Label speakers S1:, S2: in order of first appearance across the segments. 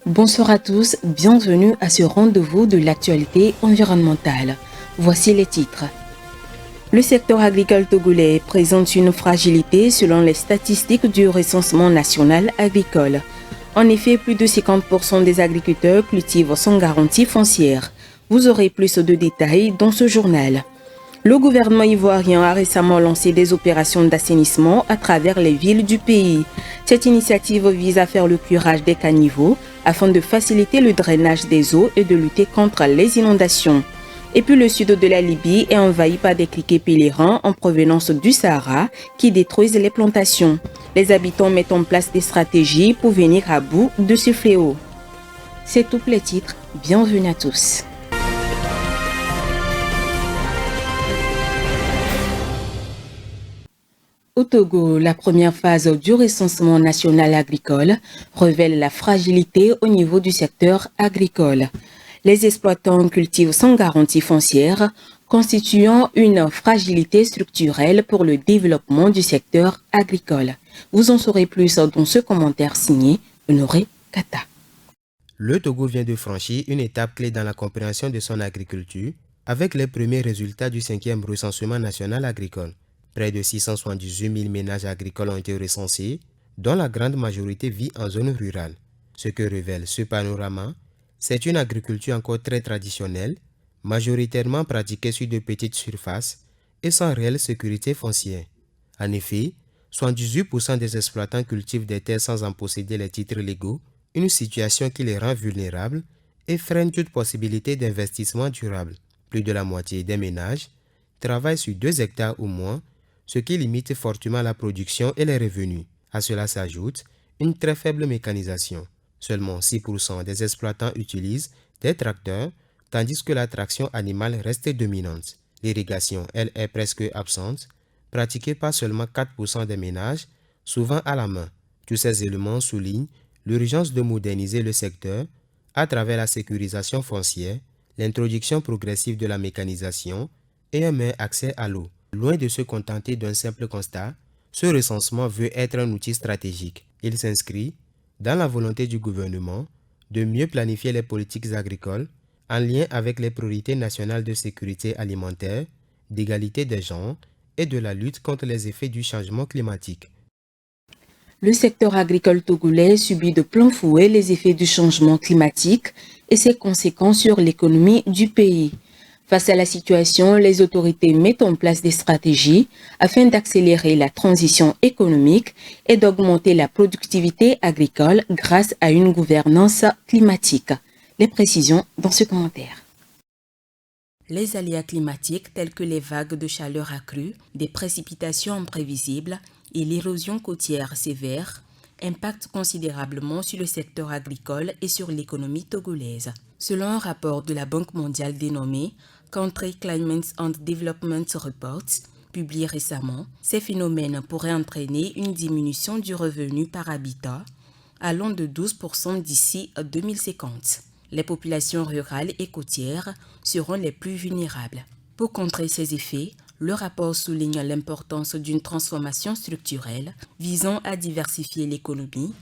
S1: Bonsoir à tous, bienvenue à ce rendez-vous de l'actualité environnementale. Voici les titres. Le secteur agricole togolais présente une fragilité selon les statistiques du recensement national agricole. En effet, plus de 50% des agriculteurs cultivent sans garantie foncière. Vous aurez plus de détails dans ce journal. Le gouvernement ivoirien a récemment lancé des opérations d'assainissement à travers les villes du pays. Cette initiative vise à faire le curage des caniveaux afin de faciliter le drainage des eaux et de lutter contre les inondations. Et puis le sud de la Libye est envahi par des criquets pèlerins en provenance du Sahara qui détruisent les plantations. Les habitants mettent en place des stratégies pour venir à bout de ce fléau. C'est tous les titres, bienvenue à tous. Au Togo, la première phase du recensement national agricole révèle la fragilité au niveau du secteur agricole. Les exploitants cultivent sans garantie foncière, constituant une fragilité structurelle pour le développement du secteur agricole. Vous en saurez plus dans ce commentaire signé Honoré Kata.
S2: Le Togo vient de franchir une étape clé dans la compréhension de son agriculture avec les premiers résultats du 5e recensement national agricole. Près de 678 000 ménages agricoles ont été recensés, dont la grande majorité vit en zone rurale. Ce que révèle ce panorama, c'est une agriculture encore très traditionnelle, majoritairement pratiquée sur de petites surfaces et sans réelle sécurité foncière. En effet, 78% des exploitants cultivent des terres sans en posséder les titres légaux, une situation qui les rend vulnérables et freine toute possibilité d'investissement durable. Plus de la moitié des ménages travaillent sur 2 hectares ou moins, ce qui limite fortement la production et les revenus. À cela s'ajoute une très faible mécanisation. Seulement 6% des exploitants utilisent des tracteurs, tandis que la traction animale reste dominante. L'irrigation, elle, est presque absente, pratiquée par seulement 4% des ménages, souvent à la main. Tous ces éléments soulignent l'urgence de moderniser le secteur à travers la sécurisation foncière, l'introduction progressive de la mécanisation et un meilleur accès à l'eau. Loin de se contenter d'un simple constat, ce recensement veut être un outil stratégique. Il s'inscrit dans la volonté du gouvernement de mieux planifier les politiques agricoles en lien avec les priorités nationales de sécurité alimentaire, d'égalité des genres et de la lutte contre les effets du changement climatique.
S1: Le secteur agricole togolais subit de plein fouet les effets du changement climatique et ses conséquences sur l'économie du pays. Face à la situation, les autorités mettent en place des stratégies afin d'accélérer la transition économique et d'augmenter la productivité agricole grâce à une gouvernance climatique. Les précisions dans ce commentaire. Les aléas climatiques tels que les vagues de chaleur accrues, des précipitations imprévisibles et l'érosion côtière sévère impactent considérablement sur le secteur agricole et sur l'économie togolaise. Selon un rapport de la Banque mondiale dénommé Country Climate and Development Reports, publié récemment, ces phénomènes pourraient entraîner une diminution du revenu par habitat allant de 12% d'ici à 2050. Les populations rurales et côtières seront les plus vulnérables. Pour contrer ces effets, le rapport souligne l'importance d'une transformation structurelle visant à diversifier l'économie,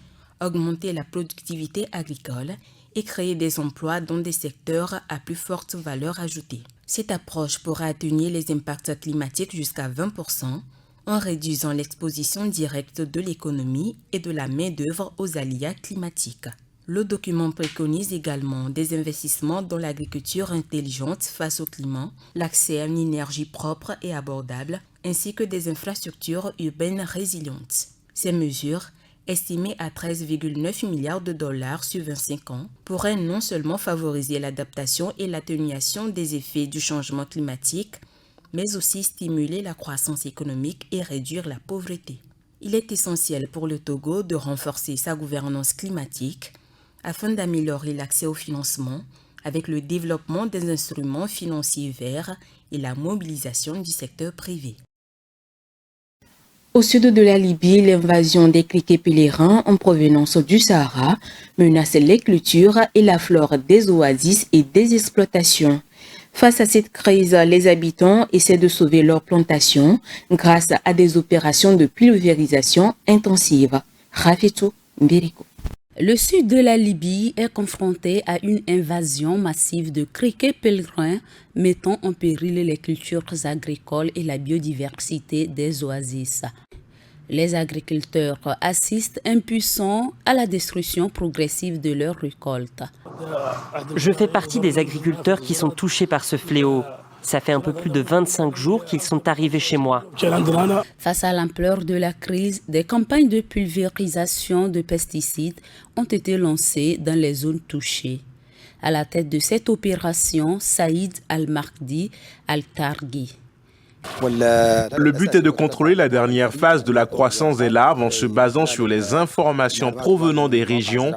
S1: augmenter la productivité agricole et créer des emplois dans des secteurs à plus forte valeur ajoutée. Cette approche pourra atténuer les impacts climatiques jusqu'à 20% en réduisant l'exposition directe de l'économie et de la main-d'œuvre aux aléas climatiques. Le document préconise également des investissements dans l'agriculture intelligente face au climat, l'accès à une énergie propre et abordable, ainsi que des infrastructures urbaines résilientes. Ces mesures, estimées à 13,9 milliards de dollars sur 25 ans, pourraient non seulement favoriser l'adaptation et l'atténuation des effets du changement climatique, mais aussi stimuler la croissance économique et réduire la pauvreté. Il est essentiel pour le Togo de renforcer sa gouvernance climatique afin d'améliorer l'accès au financement avec le développement des instruments financiers verts et la mobilisation du secteur privé. Au sud de la Libye, l'invasion des criquets pèlerins en provenance du Sahara menace les cultures et la flore des oasis et des exploitations. Face à cette crise, les habitants essaient de sauver leurs plantations grâce à des opérations de pulvérisation intensive. Rafitou Mbiriko.
S3: Le sud de la Libye est confronté à une invasion massive de criquets pèlerins mettant en péril les cultures agricoles et la biodiversité des oasis. Les agriculteurs assistent impuissants à la destruction progressive de leurs récoltes.
S4: Je fais partie des agriculteurs qui sont touchés par ce fléau. Ça fait un peu plus de 25 jours qu'ils sont arrivés chez moi.
S3: Face à l'ampleur de la crise, des campagnes de pulvérisation de pesticides ont été lancées dans les zones touchées. À la tête de cette opération, Saïd Al-Mahdi Al-Targhi.
S5: Le but est de contrôler la dernière phase de la croissance des larves en se basant sur les informations provenant des régions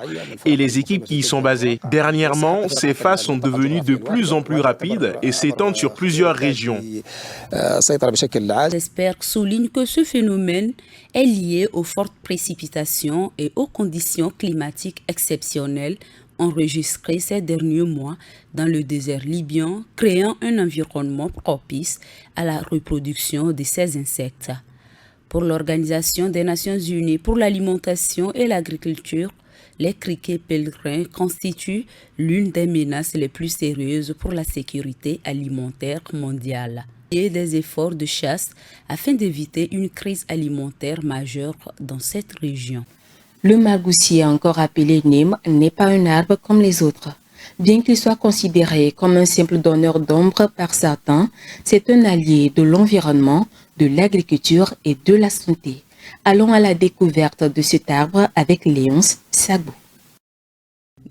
S5: et les équipes qui y sont basées. Dernièrement, ces phases sont devenues de plus en plus rapides et s'étendent sur plusieurs régions.
S3: Les experts soulignent que ce phénomène est lié aux fortes précipitations et aux conditions climatiques exceptionnelles enregistrées ces derniers mois dans le désert libyen, créant un environnement propice à la reproduction de ces insectes. Pour l'Organisation des Nations Unies pour l'alimentation et l'agriculture, les criquets pèlerins constituent l'une des menaces les plus sérieuses pour la sécurité alimentaire mondiale et des efforts de chasse afin d'éviter une crise alimentaire majeure dans cette région.
S1: Le magousier, encore appelé Nîmes, n'est pas un arbre comme les autres. Bien qu'il soit considéré comme un simple donneur d'ombre par certains, c'est un allié de l'environnement, de l'agriculture et de la santé. Allons à la découverte de cet arbre avec Léonce Sagbo.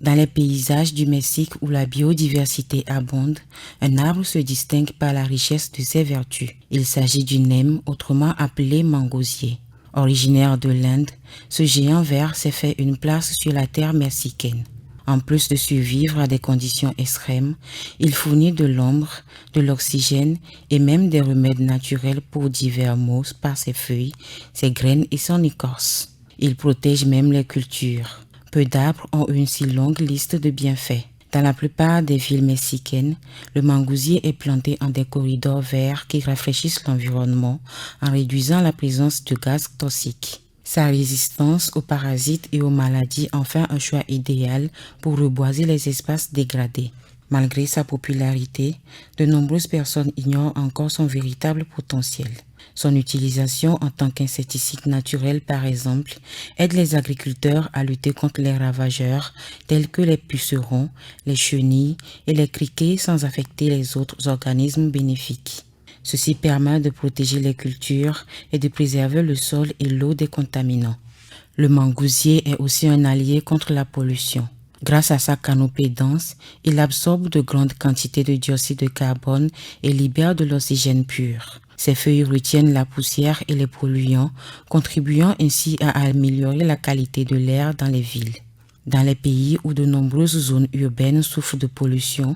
S6: Dans les paysages du Mexique où la biodiversité abonde, un arbre se distingue par la richesse de ses vertus. Il s'agit du nîmes, autrement appelé mangosier. Originaire de l'Inde, ce géant vert s'est fait une place sur la terre mexicaine. En plus de survivre à des conditions extrêmes, il fournit de l'ombre, de l'oxygène et même des remèdes naturels pour divers maux par ses feuilles, ses graines et son écorce. Il protège même les cultures. Peu d'arbres ont une si longue liste de bienfaits. Dans la plupart des villes mexicaines, le mangousier est planté en des corridors verts qui rafraîchissent l'environnement en réduisant la présence de gaz toxiques. Sa résistance aux parasites et aux maladies en fait un choix idéal pour reboiser les espaces dégradés. Malgré sa popularité, de nombreuses personnes ignorent encore son véritable potentiel. Son utilisation en tant qu'insecticide naturel, par exemple, aide les agriculteurs à lutter contre les ravageurs tels que les pucerons, les chenilles et les criquets sans affecter les autres organismes bénéfiques. Ceci permet de protéger les cultures et de préserver le sol et l'eau des contaminants. Le mangousier est aussi un allié contre la pollution. Grâce à sa canopée dense, il absorbe de grandes quantités de dioxyde de carbone et libère de l'oxygène pur. Ses feuilles retiennent la poussière et les polluants, contribuant ainsi à améliorer la qualité de l'air dans les villes. Dans les pays où de nombreuses zones urbaines souffrent de pollution,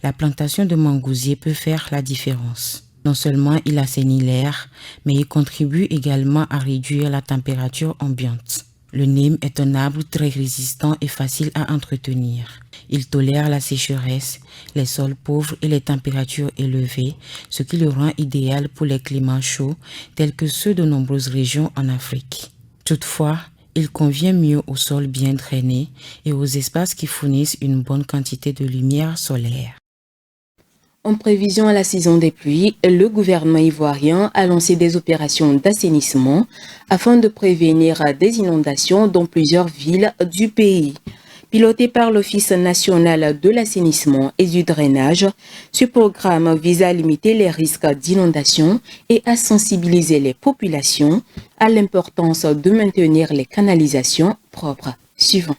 S6: la plantation de mangousier peut faire la différence. Non seulement il assainit l'air, mais il contribue également à réduire la température ambiante. Le nîmes est un arbre très résistant et facile à entretenir. Il tolère la sécheresse, les sols pauvres et les températures élevées, ce qui le rend idéal pour les climats chauds tels que ceux de nombreuses régions en Afrique. Toutefois, il convient mieux aux sols bien drainés et aux espaces qui fournissent une bonne quantité de lumière solaire.
S1: En prévision à la saison des pluies, le gouvernement ivoirien a lancé des opérations d'assainissement afin de prévenir des inondations dans plusieurs villes du pays. Piloté par l'Office national de l'assainissement et du drainage, ce programme vise à limiter les risques d'inondation et à sensibiliser les populations à l'importance de maintenir les canalisations propres. Suivant.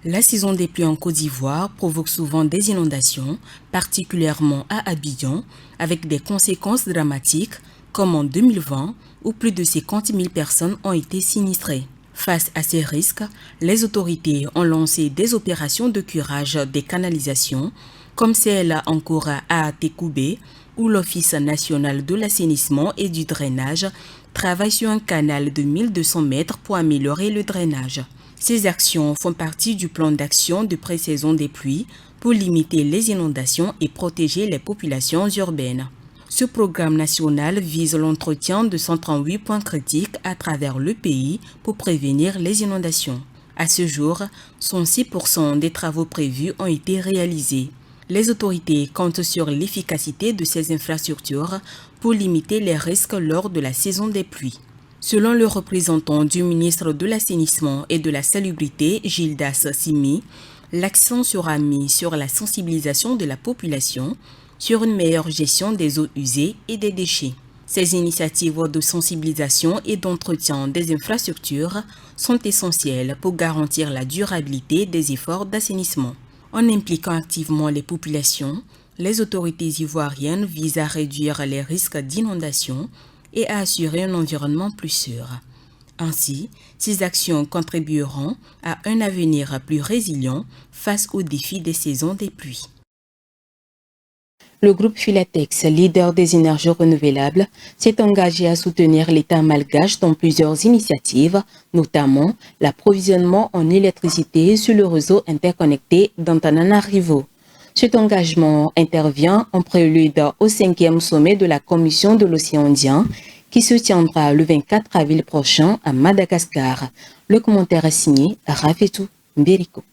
S1: La saison des pluies en Côte d'Ivoire provoque souvent des inondations, particulièrement à Abidjan, avec des conséquences dramatiques, comme en 2020, où plus de 50 000 personnes ont été sinistrées. Face à ces risques, les autorités ont lancé des opérations de curage des canalisations, comme celle en cours à Tekoubé, où l'Office national de l'assainissement et du drainage travaille sur un canal de 1200 mètres pour améliorer le drainage. Ces actions font partie du plan d'action de pré-saison des pluies pour limiter les inondations et protéger les populations urbaines. Ce programme national vise l'entretien de 138 points critiques à travers le pays pour prévenir les inondations. À ce jour, 106% des travaux prévus ont été réalisés. Les autorités comptent sur l'efficacité de ces infrastructures pour limiter les risques lors de la saison des pluies. Selon le représentant du ministre de l'Assainissement et de la Salubrité, Gildas Simi, l'accent sera mis sur la sensibilisation de la population, sur une meilleure gestion des eaux usées et des déchets. Ces initiatives de sensibilisation et d'entretien des infrastructures sont essentielles pour garantir la durabilité des efforts d'assainissement. En impliquant activement les populations, les autorités ivoiriennes visent à réduire les risques d'inondation et à assurer un environnement plus sûr. Ainsi, ces actions contribueront à un avenir plus résilient face aux défis des saisons des pluies. Le groupe Filatex, leader des énergies renouvelables, s'est engagé à soutenir l'État malgache dans plusieurs initiatives, notamment l'approvisionnement en électricité sur le réseau interconnecté d'Antananarivo. Cet engagement intervient en prélude au 5e sommet de la Commission de l'océan Indien qui se tiendra le 24 avril prochain à Madagascar. Le commentaire est signé Rafetou Mbiriko.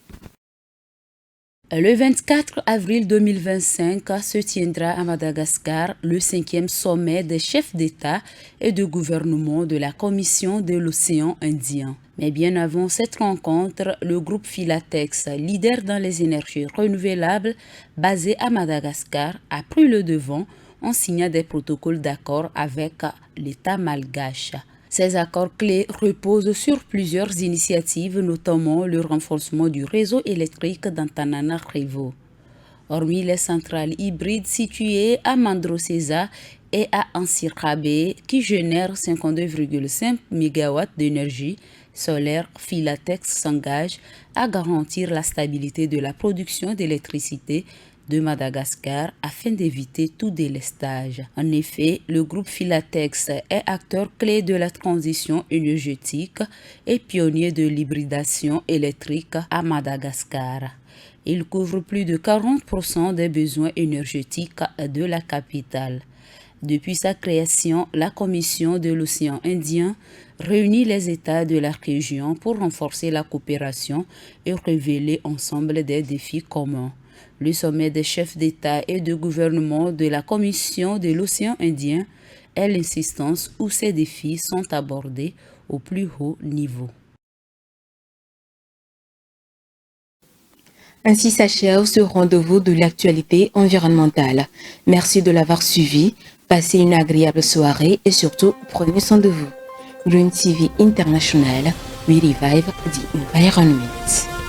S3: Le 24 avril 2025 se tiendra à Madagascar le 5e sommet des chefs d'État et de gouvernement de la Commission de l'océan Indien. Mais bien avant cette rencontre, le groupe Filatex, leader dans les énergies renouvelables, basé à Madagascar, a pris le devant en signant des protocoles d'accord avec l'État malgache. Ces accords clés reposent sur plusieurs initiatives, notamment le renforcement du réseau électrique d'Antananarivo. Hormis les centrales hybrides situées à Mandroseza et à Ansirabe, qui génèrent 52,5 MW d'énergie solaire, Filatex s'engage à garantir la stabilité de la production d'électricité de Madagascar afin d'éviter tout délestage. En effet, le groupe Filatex est acteur clé de la transition énergétique et pionnier de l'hybridation électrique à Madagascar. Il couvre plus de 40% des besoins énergétiques de la capitale. Depuis sa création, la Commission de l'océan Indien réunit les États de la région pour renforcer la coopération et révéler ensemble des défis communs. Le sommet des chefs d'État et de gouvernement de la Commission de l'océan Indien est l'insistance où ces défis sont abordés au plus haut niveau.
S1: Ainsi s'achève ce rendez-vous de l'actualité environnementale. Merci de l'avoir suivi. Passez une agréable soirée et surtout prenez soin de vous. Green TV International, we revive the environment.